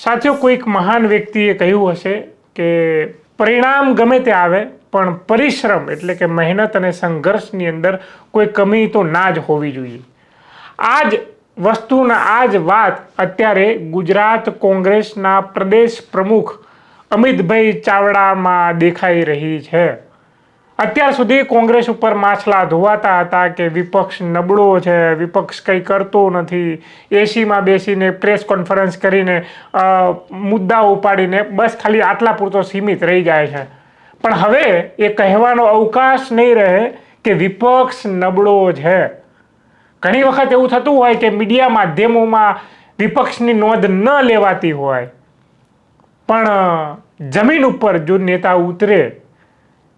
સાથીઓ, કોઈક મહાન વ્યક્તિએ કહ્યું હશે કે પરિણામ ગમે તે આવે પણ પરિશ્રમ એટલે કે મહેનત અને સંઘર્ષની અંદર કોઈ કમી તો ના જ હોવી જોઈએ. આ જ વસ્તુના આ જ વાત અત્યારે ગુજરાત કોંગ્રેસના પ્રદેશ પ્રમુખ અમિતભાઈ ચાવડામાં દેખાઈ રહી છે. અત્યાર સુધી કોંગ્રેસ ઉપર માછલા ધોવાતા હતા કે વિપક્ષ નબળો છે, વિપક્ષ કંઈ કરતો નથી, એસીમાં બેસીને પ્રેસ કોન્ફરન્સ કરીને મુદ્દા ઉપાડીને બસ ખાલી આટલા પૂરતો સીમિત રહી જાય છે. પણ હવે એ કહેવાનો અવકાશ નહીં રહે કે વિપક્ષ નબળો છે. ઘણી વખત એવું થતું હોય કે મીડિયા માધ્યમોમાં વિપક્ષની નોંધ ન લેવાતી હોય, પણ જમીન ઉપર જો નેતા ઉતરે,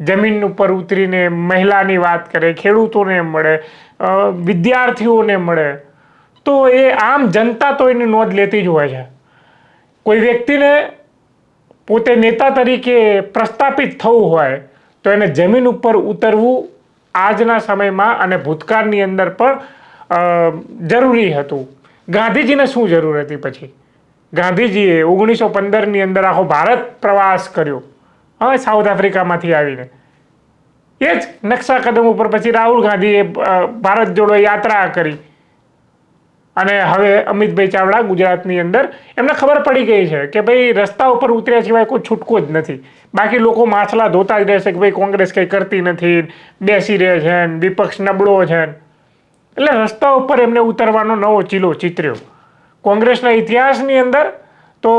જમીન ઉપર ઉતરીને મહિલાની વાત કરે, ખેડૂતોને મળે, વિદ્યાર્થીઓને મળે, તો એ આમ જનતા તો એની નોંધ લેતી જ હોય છે. કોઈ વ્યક્તિને પોતે નેતા તરીકે પ્રસ્થાપિત થવું હોય તો એને જમીન ઉપર ઉતરવું આજના સમયમાં અને ભૂતકાળની અંદર પણ જરૂરી હતું. ગાંધીજીને શું જરૂર હતી? પછી ગાંધીજીએ 1915ની અંદર આખો ભારત પ્રવાસ કર્યો, હા, સાઉથ આફ્રિકામાંથી આવીને. એ જ નકશા કદમ ઉપર પછી રાહુલ ગાંધીએ ભારત જોડો યાત્રા કરી. અને હવે અમિતભાઈ ચાવડા ગુજરાતની અંદર એમને ખબર પડી ગઈ છે કે ભાઈ રસ્તા ઉપર ઉતર્યા સિવાય કોઈ છૂટકો જ નથી. બાકી લોકો માછલા ધોતા જ રહેશે કે ભાઈ કોંગ્રેસ કંઈ કરતી નથી, બેસી રહે છે, વિપક્ષ નબળો છે. એટલે રસ્તા ઉપર એમને ઉતરવાનો નવો ચીલો ચિતર્યો. કોંગ્રેસના ઇતિહાસની અંદર તો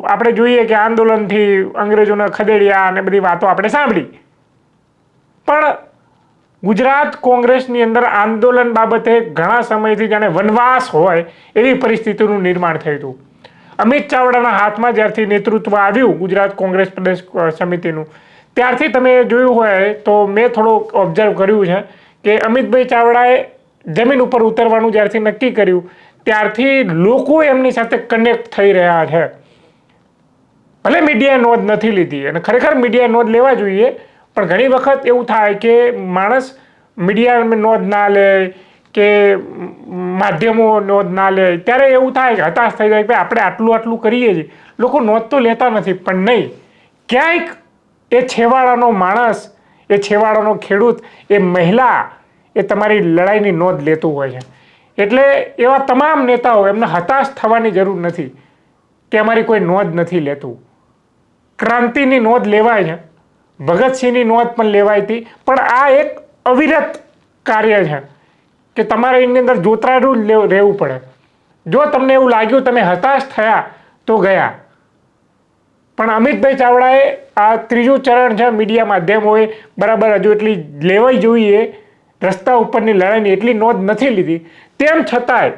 આપણે જોઈએ કે આંદોલનથી અંગ્રેજોને ખદેડ્યા અને બધી વાતો આપણે સાંભળી. પણ ગુજરાત કોંગ્રેસની અંદર આંદોલન બાબતે ઘણા સમયથી જાણે વનવાસ હોય એવી પરિસ્થિતિનું નિર્માણ થયું હતું. અમિત ચાવડાના હાથમાં જ્યારથી નેતૃત્વ આવ્યું ગુજરાત કોંગ્રેસ પ્રદેશ સમિતિનું, ત્યારથી તમે જોયું હોય તો મેં થોડો ઓબ્ઝર્વ કર્યું છે કે અમિતભાઈ ચાવડાએ જમીન ઉપર ઉતરવાનું જ્યારથી નક્કી કર્યું ત્યારથી લોકો એમની સાથે કનેક્ટ થઈ રહ્યા છે. ભલે મીડિયાએ નોંધ નથી લીધી અને ખરેખર મીડિયાએ નોંધ લેવા જોઈએ, પણ ઘણી વખત એવું થાય કે માણસ મીડિયા નોંધ ના લે કે માધ્યમો નોંધ ના લે ત્યારે એવું થાય કે હતાશ થઈ જાય કે આપણે આટલું કરીએ છીએ, લોકો નોંધ તો લેતા નથી. પણ નહીં, ક્યાંક એ છેવાડાનો માણસ, એ છેવાડાનો ખેડૂત, એ મહિલા એ તમારી લડાઈની નોંધ લેતું હોય છે. એટલે એવા તમામ નેતાઓ એમને હતાશ થવાની જરૂર નથી કે અમારી કોઈ નોંધ નથી લેતું. ક્રાંતિની નોંધ લેવાય છે, ભગતસિંહની નોંધ પણ લેવાઈ હતી, પણ આ એક અવિરત કાર્ય છે કે તમારે એની અંદર જોતરાયેલું રહેવું પડે. જો તમને એવું લાગ્યું તમે હતાશ થયા તો ગયા. પણ અમિતભાઈ ચાવડાએ આ ત્રીજું ચરણ છે, મીડિયા માધ્યમોએ બરાબર હજુ એટલી લેવાઈ જોઈએ, રસ્તા ઉપરની લડાઈની એટલી નોંધ નથી લીધી. તેમ છતાંય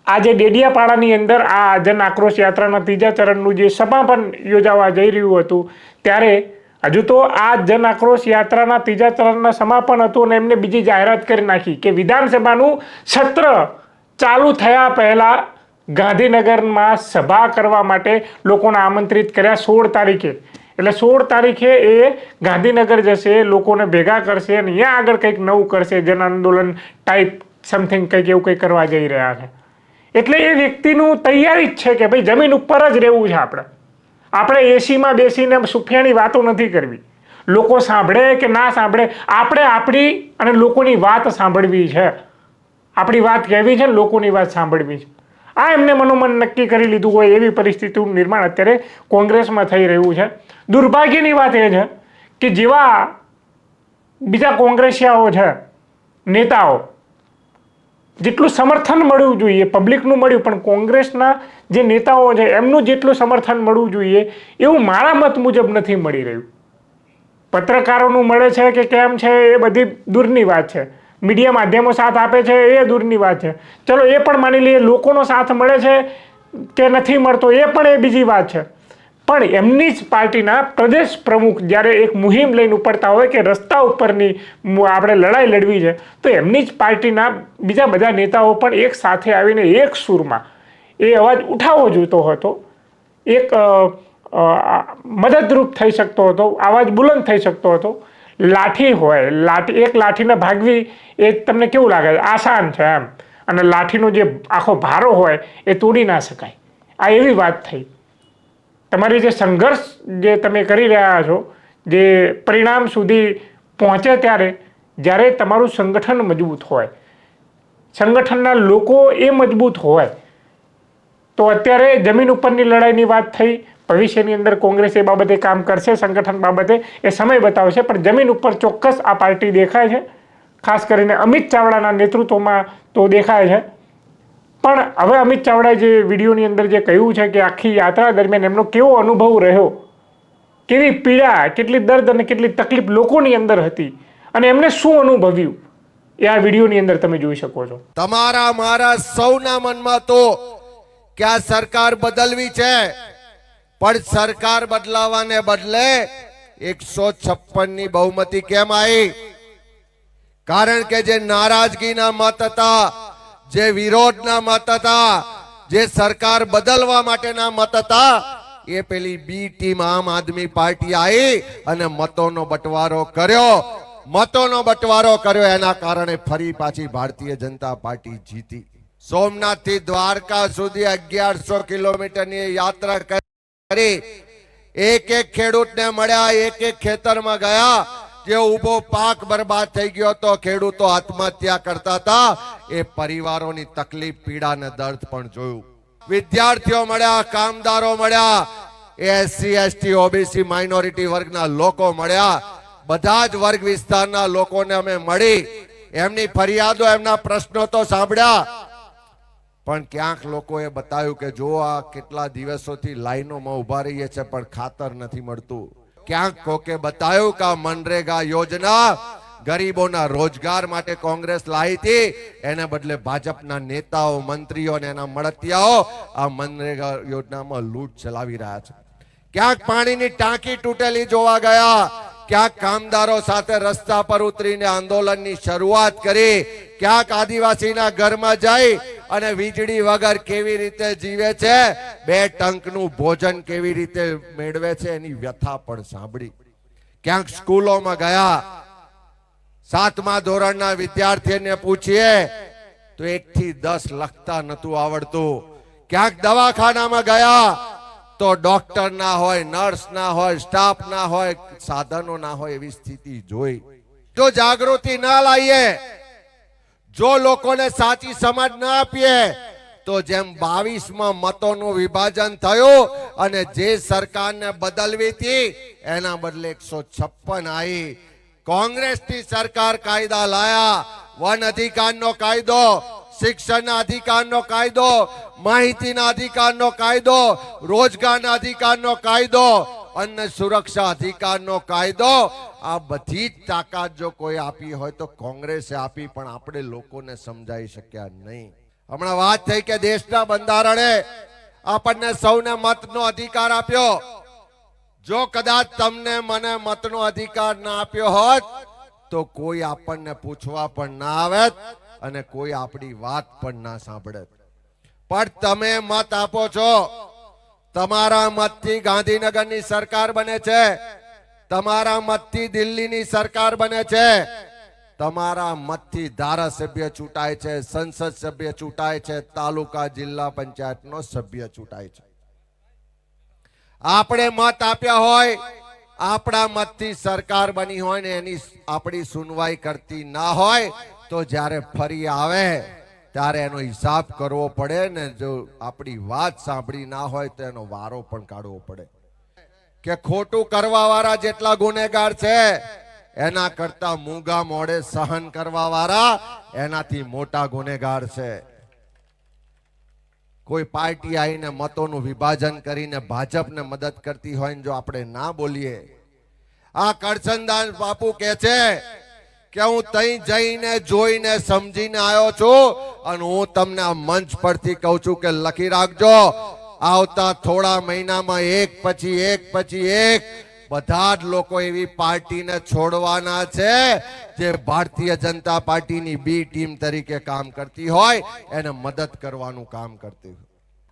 આજે ડેડિયાપાડાની અંદર આ જન આક્રોશ યાત્રાના ત્રીજા ચરણનું જે સમાપન યોજાવા જઈ રહ્યું હતું, ત્યારે હજુ તો આ જન આક્રોશ યાત્રાના ત્રીજા ચરણના સમાપન હતું અને એમને બીજી જાહેરાત કરી નાખી કે વિધાનસભાનું સત્ર ચાલુ થયા પહેલા ગાંધીનગરમાં સભા કરવા માટે લોકોને આમંત્રિત કર્યા 16 તારીખે. એટલે 16 તારીખે એ ગાંધીનગર જશે, લોકોને ભેગા કરશે અને અહીંયા આગળ કંઈક નવું કરશે, જન આંદોલન ટાઈપ સમથિંગ કંઈક એવું કંઈક કરવા જઈ રહ્યા છે. એટલે એ વ્યક્તિનું તૈયારી જ છે કે ભાઈ જમીન ઉપર જ રહેવું છે. આપણે એસીમાં બેસીને સુફિયાની વાતો નથી કરવી. લોકો સાંભળે કે ના સાંભળે, આપણે આપણી અને લોકોની વાત સાંભળવી છે. આપણી વાત કહેવી છે, લોકોની વાત સાંભળવી છે. આ એમને મનોમન નક્કી કરી લીધું હોય એવી પરિસ્થિતિનું નિર્માણ અત્યારે કોંગ્રેસમાં થઈ રહ્યું છે. દુર્ભાગ્યની વાત એ છે કે જેવા બીજા કોંગ્રેસિયાઓ છે, નેતાઓ, જેટલું સમર્થન મળવું જોઈએ પબ્લિકનું મળ્યું, પણ કોંગ્રેસના જે નેતાઓ છે એમનું જેટલું સમર્થન મળવું જોઈએ એવું મારા મત મુજબ નથી મળી રહ્યું. પત્રકારોનું મળે છે કે કેમ છે એ બધી દૂરની વાત છે, મીડિયા માધ્યમો સાથ આપે છે એ દૂરની વાત છે. ચલો એ પણ માની લઈએ, લોકોનો સાથ મળે છે કે નથી મળતો એ પણ એ બીજી વાત છે. પણ એમની જ પાર્ટીના પ્રદેશ પ્રમુખ જ્યારે એક મુહિમ લઈને ઉપડતા હોય કે રસ્તા ઉપરની આપણે લડાઈ લડવી છે, તો એમની જ પાર્ટીના બીજા બધા નેતાઓ પણ એક સાથે આવીને એક સૂરમાં એ અવાજ ઉઠાવવો જોઈતો હતો, એક મદદરૂપ થઈ શકતો હતો, અવાજ બુલંદ થઈ શકતો હતો. લાઠી હોય, એક લાઠીને ભાગવી એ તમને કેવું લાગે? આસાન છે એમ. અને લાઠીનો જે આખો ભારો હોય એ તોડી ના શકાય. આ એવી વાત થઈ. તમારી જે સંઘર્ષ જે તમે કરી રહ્યા છો, જે પરિણામ સુધી પહોંચે જ્યારે તમારું સંગઠન મજબૂત હોય, સંગઠનના લોકો એ મજબૂત હોય, તો અત્યારે જમીન ઉપરની લડાઈની વાત થઈ. ભવિષ્યની અંદર કોંગ્રેસ એ બાબતે કામ કરશે, સંગઠન બાબતે એ સમય બતાવશે, પણ જમીન ઉપર ચોક્કસ આ પાર્ટી દેખાય છે. ખાસ કરીને અમિત ચાવડાના નેતૃત્વમાં તો દેખાય છે. પણ હવે અમિત ચાવડાએ જે વિડીયોની અંદર જે કહ્યું છે કે આખી યાત્રા દરમિયાન એમનો કેવો અનુભવ રહ્યો, કેવી પીડા, કેટલી દર્દ અને કેટલી તકલીફ લોકોની અંદર હતી અને એમને શું અનુભવ્યું, એ આ વિડીયોની અંદર તમે જોઈ શકો છો. તમારા મારા સૌના મનમાં તો કે આ સરકાર બદલવી છે, પણ સરકાર બદલાવાને બદલે 156 ની બહુમતી કેમ આવી? કારણ કે જે નારાજગીના મત હતા, જે વિરોધના મત હતા, જે સરકાર બદલવા માટેના મત હતા, એ પેલી બી ટીમ આમ આદમી પાર્ટી આવી અને મતોનો બટવારો કર્યો. એના કારણે ફરી પાછી ભારતીય જનતા પાર્ટી જીતી. સોમનાથ થી દ્વારકા સુધી 1100 કિલોમીટરની યાત્રા કરી. એક એક ખેડૂતને મળ્યા, એક એક ખેતરમાં ગયા. જે ઉભો પાક બરબાદ થઈ ગયો તો ખેડૂતો આત્મહત્યા કરતા હતા, એ પરિવારોની તકલીફ, પીડા અને દર્દ પણ જોયું. વિદ્યાર્થીઓ મળ્યા, કામદારો મળ્યા, એસસી એસટી ઓબીસી માઇનોરિટી વર્ગના લોકો મળ્યા. બધા જ વર્ગ વિસ્તારના લોકોને અમે મળી, એમની ફરિયાદો, એમના પ્રશ્નો તો સાંભળ્યા. પણ ક્યાંક લોકોએ બતાવ્યું કે જો આ કેટલા દિવસોથી લાઈનોમાં ઉભા રહીએ છે પણ ખાતર નથી મળતું. ક્યાંક કોકે બતાવ્યું કે મનરેગા યોજના ગરીબોના રોજગાર માટે કોંગ્રેસ લાવી હતી, એને બદલે ભાજપના નેતાઓ, મંત્રીઓ અને એના મળતિયાઓ આ મનરેગા યોજનામાં લૂંટ ચલાવી રહ્યા છે. ક્યાંક પાણીની ટાંકી તૂટેલી જોવા ગયા, ક્યાંક કામદારો સાથે રસ્તા પર ઉતરીને આંદોલનની શરૂઆત કરી, ક્યાંક આદિવાસીના ઘરમાં જઈ અને વીજળી વગર કેવી રીતે જીવે છે, 2 ટંકનું ભોજન કેવી રીતે મેળવે છે, એની વ્યથા પણ સાંભળી. ક્યાંક સ્કૂલોમાં ગયા, 7મા ધોરણના વિદ્યાર્થીને પૂછીએ તો 1 થી 10 લખતા નતું આવડતું. ક્યાંક દવાખાનામાં ગયા તો ડોક્ટર ના હોય, નર્સ ના હોય, સ્ટાફ ના હોય, સાધનો ના હોય, એવી સ્થિતિ જોઈ. જો જાગૃતિ ના લાવીએ, જો લોકોને સાચી સમજ ના આપીએ, તો જેમ 22માં મતોનું વિભાજન થયું અને જે સરકારને બદલવી હતી એના બદલે 156 આવી. કોંગ્રેસની સરકાર કાયદા લાયા, વન અધિકારનો કાયદો, શિક્ષણના અધિકારનો કાયદો, માહિતીના અધિકારનો કાયદો, રોજગારના અધિકારનો કાયદો, અન્ન સુરક્ષા અધિકારનો કાયદો. આ બધી જ તાકાત જો કોઈ આપી હોય તો કોંગ્રેસે આપી, પણ આપણે લોકોને સમજાવી શક્યા નહીં. હમણાં વાત થઈ કે દેશના બંધારણે આપણને સૌને મતનો અધિકાર આપ્યો. જો કદાચ તમને મને મતનો અધિકાર ના આપ્યો હોત તો કોઈ આપણને પૂછવા પણ ના આવે અને કોઈ આપણી વાત પણ ના સાંભળે. પણ તમે મત આપો છો, તમારા મતથી ગાંધીનગરની સરકાર બને છે, તમારા મતથી દિલ્હીની સરકાર બને છે, તમારા મતથી ધારાસભ્ય ચૂંટાય છે, સંસદ સભ્ય ચૂંટાય છે, તાલુકા જિલ્લા પંચાયતનો સભ્ય ચૂંટાય છે. આપણે મત આપ્યા હોય, આપણા મતથી સરકાર બની હોય ને એની આપણી સુનવાઈ કરતી ના હોય તો જ્યારે ફરી આવે ત્યારે એનો હિસાબ કરવો પડે ને. જો આપણી વાત સાંભળી ના હોય તો એનો વારો પણ કાઢવો પડે. કે ખોટું કરવા વાળા જેટલા ગુનેગાર છે એના કરતા મૂંગા મોડે સહન કરવા વાળા એનાથી મોટા ગુનેગાર છે. કોઈ પાર્ટી આવીને મતોનું વિભાજન કરીને ભાજપને મદદ કરતી હોય ને જો આપણે ના બોલીએ, આ કરશનદાસ બાપુ કહે છે કે હું તઈ જઈને જોઈને સમજીને આવ્યો છું અને હું તમને આ મંચ પરથી કહું છું કે લખી રાખજો, આવતા થોડા મહિનામાં એક પછી એક બધા જ લોકો એવી પાર્ટીને છોડવાના છે જે ભારતીય જનતા પાર્ટીની બી ટીમ તરીકે કામ કરતી હોય, એને મદદ કરવાનું કામ કરતી હોય.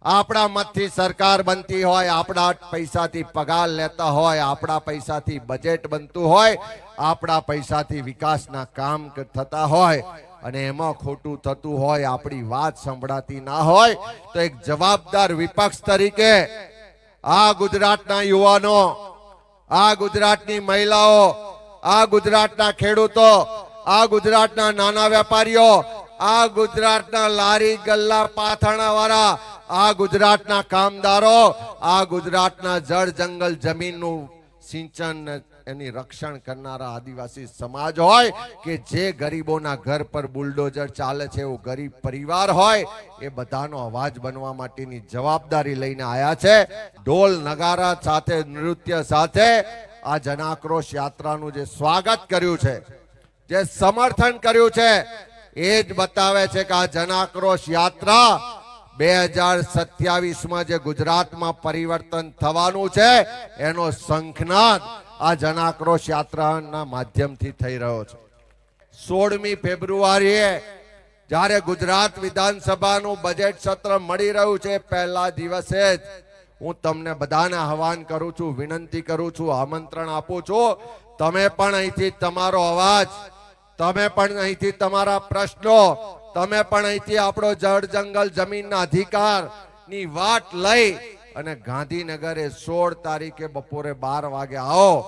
આપણા મતથી સરકાર બનતી હોય, આપણા પૈસાથી પગાર લેતા હોય, આપણા પૈસાથી બજેટ બનતું હોય, આપણા પૈસાથી વિકાસના કામ થતા હોય અને એમાં ખોટું થતું હોય, આપણી વાત સંભળાતી ના હોય તો એક જવાબદાર વિપક્ષ તરીકે આ ગુજરાતના યુવાનો, આ ગુજરાતની મહિલાઓ, આ ગુજરાતના ખેડૂતો, આ ગુજરાતના નાના વેપારીઓ, આ ગુજરાતના લારી ગલ્લા પાથરણા વાળા, આ ગુજરાતના કામદારો, આ ગુજરાતના જળ જંગલ જમીનનું સિંચન એની રક્ષણ કરનારા આદિવાસી સમાજ હોય કે જે ગરીબોના ઘર પર બુલડોઝર ચાલે છે એવું ગરીબ પરિવાર હોય, એ બધાનો અવાજ બનવા માટેની જવાબદારી લઈને આવ્યા છે. ઢોલ નગારા સાથે, નૃત્ય સાથે આ જનાક્રોશ યાત્રાનું જે સ્વાગત કર્યું છે, જે સમર્થન કર્યું છે, એ જ બતાવે છે કે આ જનાક્રોશ યાત્રા 2027માં જે ગુજરાતમાં પરિવર્તન થવાનું છે એનો શંખનાદ આ જનાક્રોશ યાત્રાના માધ્યમથી થઈ રહ્યો છે. 16મી ફેબ્રુઆરીએ જ્યારે ગુજરાત વિધાનસભાનું બજેટ સત્ર મળી રહ્યું છે, પહેલા દિવસે જ હું તમને બધાને આહવાન કરું છું, વિનંતી કરું છું, આમંત્રણ આપું છું, તમે પણ અહીંથી તમારો અવાજ, તમે પણ અહીંથી તમારા પ્રશ્નો, તમે પણ અહીંથી આપણો જળ જંગલ જમીનના અધિકારની વાત લઈ અને ગાંધીનગરે 16 તારીખે બપોરે 12 વાગે આવો.